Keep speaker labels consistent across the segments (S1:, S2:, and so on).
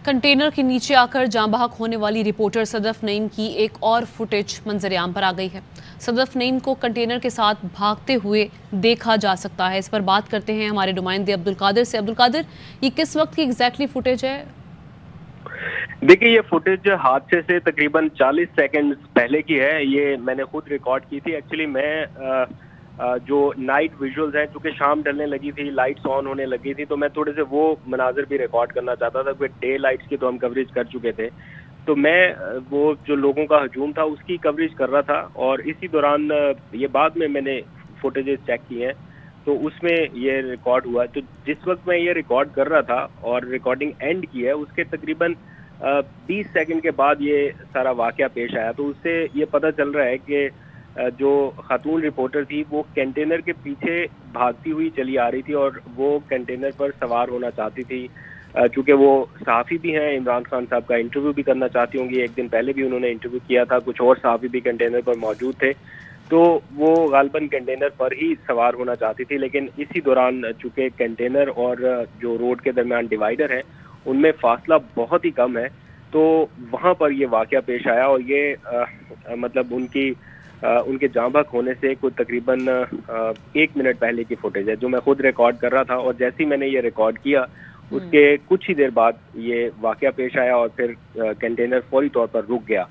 S1: Container के नीचे आकर जाँ बहक होने वाली रिपोर्टर सदफ नईम की एक और फुटेज मंजर-ए-आम पर आ गई है। सदफ नईम को कंटेनर के साथ भागते हुए देखा जा सकता है। इस पर बात करते हैं हमारे नुमाइंदे अब्दुल कादिर से। अब्दुल कादिर, ये किस वक्त की एग्जैक्टली फुटेज है?
S2: देखिए, ये फुटेज हादसे से तकरीबन 40 सेकंड पहले की है। ये मैंने खुद रिकॉर्ड की थी। एक्चुअली मैं जो नाइट विजुअल्स हैं, चूंकि शाम ढलने लगी थी, लाइट्स ऑन होने लगी थी, तो मैं थोड़े से वो मनाजर भी रिकॉर्ड करना चाहता था क्योंकि डे लाइट्स की तो हम कवरेज कर चुके थे। तो मैं वो जो लोगों का हजूम था उसकी कवरेज कर रहा था, और इसी दौरान ये बाद में मैंने फुटेजेस चेक की हैं तो उसमें ये रिकॉर्ड हुआ। तो जिस वक्त मैं ये रिकॉर्ड कर रहा था और रिकॉर्डिंग एंड की है, उसके तकरीबन 20 सेकंड के बाद ये सारा वाकया पेश आया। तो उससे ये पता चल रहा है कि जो खातून रिपोर्टर थी वो कंटेनर के पीछे भागती हुई चली आ रही थी और वो कंटेनर पर सवार होना चाहती थी। चूँकि वो सहाफ़ी भी हैं, इमरान खान साहब का इंटरव्यू भी करना चाहती होंगी। एक दिन पहले भी उन्होंने इंटरव्यू किया था, कुछ और सहाफ़ी भी कंटेनर पर मौजूद थे, तो वो गालबन कंटेनर पर ही सवार होना चाहती थी। लेकिन इसी दौरान चूँकि कंटेनर और जो रोड के दरमियान डिवाइडर है उनमें फासला बहुत ही कम है, तो वहाँ पर ये वाकया पेश आया। और ये मतलब उनके जाँ बहक होने से कोई तकरीबन 1 मिनट पहले की फुटेज है जो मैं खुद रिकॉर्ड कर रहा था। और जैसे ही मैंने ये रिकॉर्ड किया उसके कुछ ही देर बाद ये वाकया पेश आया और फिर कंटेनर फौरी तौर पर रुक गया।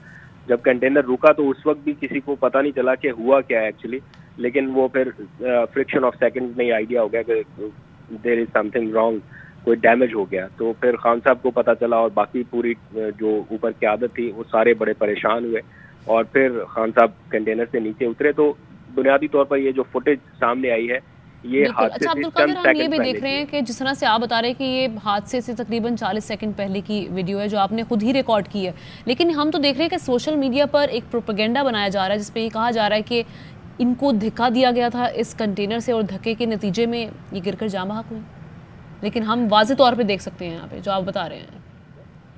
S2: जब कंटेनर रुका तो उस वक्त भी किसी को पता नहीं चला कि हुआ क्या है एक्चुअली, लेकिन वो फिर फ्रिक्शन ऑफ सेकंड में आइडिया हो गया कि देयर इज समथिंग रॉन्ग, कोई डैमेज हो गया। तो फिर खान साहब को पता चला और बाकी पूरी जो ऊपर क़यादत थी वो सारे बड़े परेशान हुए और फिर खान साहब कंटेनर से नीचे उतरे। तो बुनियादी तौर पर ये जो फुटेज सामने आई है ये हादसे
S1: अच्छा अब्दुल कादिर, हम ये भी देख रहे हैं कि जिस तरह से आप बता रहे हैं कि ये हादसे से तकरीबन 40 सेकंड पहले की वीडियो है जो आपने खुद ही रिकॉर्ड की है, लेकिन हम तो देख रहे हैं कि सोशल मीडिया पर एक प्रोपेगेंडा बनाया जा रहा है जिसपे ये कहा जा रहा है कि इनको धक्का दिया गया था इस कंटेनर से और धक्के के नतीजे में ये गिरकर जाँ बहक हुई। लेकिन हम वाज़ेह तौर पे देख सकते हैं यहाँ पे जो आप बता रहे हैं।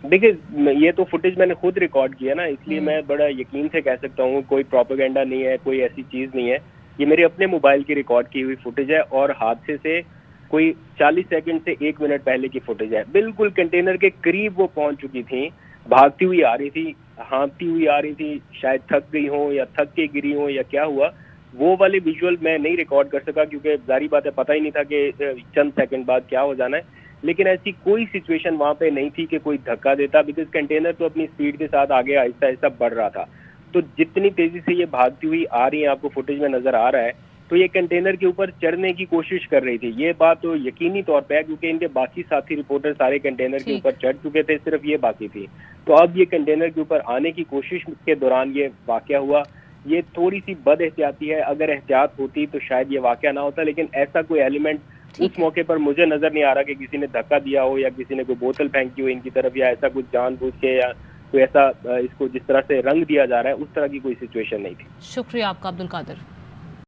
S2: देखिए, ये तो फुटेज मैंने खुद रिकॉर्ड किया ना, इसलिए मैं बड़ा यकीन से कह सकता हूँ कोई प्रोपेगेंडा नहीं है, कोई ऐसी चीज़ नहीं है। ये मेरे अपने मोबाइल की रिकॉर्ड की हुई फुटेज है और हादसे से कोई 40 सेकंड से 1 मिनट पहले की फुटेज है। बिल्कुल कंटेनर के करीब वो पहुंच चुकी थी, भागती हुई आ रही थी, हाँफती हुई आ रही थी, शायद थक गई हो या थक के गिरी हो या क्या हुआ, वो वाले विजुअल मैं नहीं रिकॉर्ड कर सका क्योंकि जारी बात है पता ही नहीं था कि चंद सेकंड बाद क्या हो जाना है। लेकिन ऐसी कोई सिचुएशन वहां पे नहीं थी कि कोई धक्का देता, बिकॉज कंटेनर तो अपनी स्पीड के साथ आगे आहिस्ता आहिस्ता बढ़ रहा था। तो जितनी तेजी से ये भागती हुई आ रही है, आपको फुटेज में नजर आ रहा है, तो ये कंटेनर के ऊपर चढ़ने की कोशिश कर रही थी। ये बात तो यकीनी तौर पे है क्योंकि इनके बाकी साथी रिपोर्टर सारे कंटेनर के ऊपर चढ़ चुके थे, सिर्फ ये बाकी थी। तो अब ये कंटेनर के ऊपर आने की कोशिश के दौरान ये वाकया हुआ। ये थोड़ी सी बद एहतियाती है, अगर एहतियात होती तो शायद ये वाकया ना होता, लेकिन ऐसा कोई एलिमेंट उस मौके पर मुझे नजर नहीं आ रहा कि किसी ने धक्का दिया हो या किसी ने कोई बोतल फेंकी हो इनकी तरफ, या ऐसा कुछ जानबूझ के या कोई ऐसा इसको जिस तरह से रंग दिया जा रहा है उस तरह की कोई सिचुएशन नहीं थी।
S1: शुक्रिया आपका अब्दुल कादिर।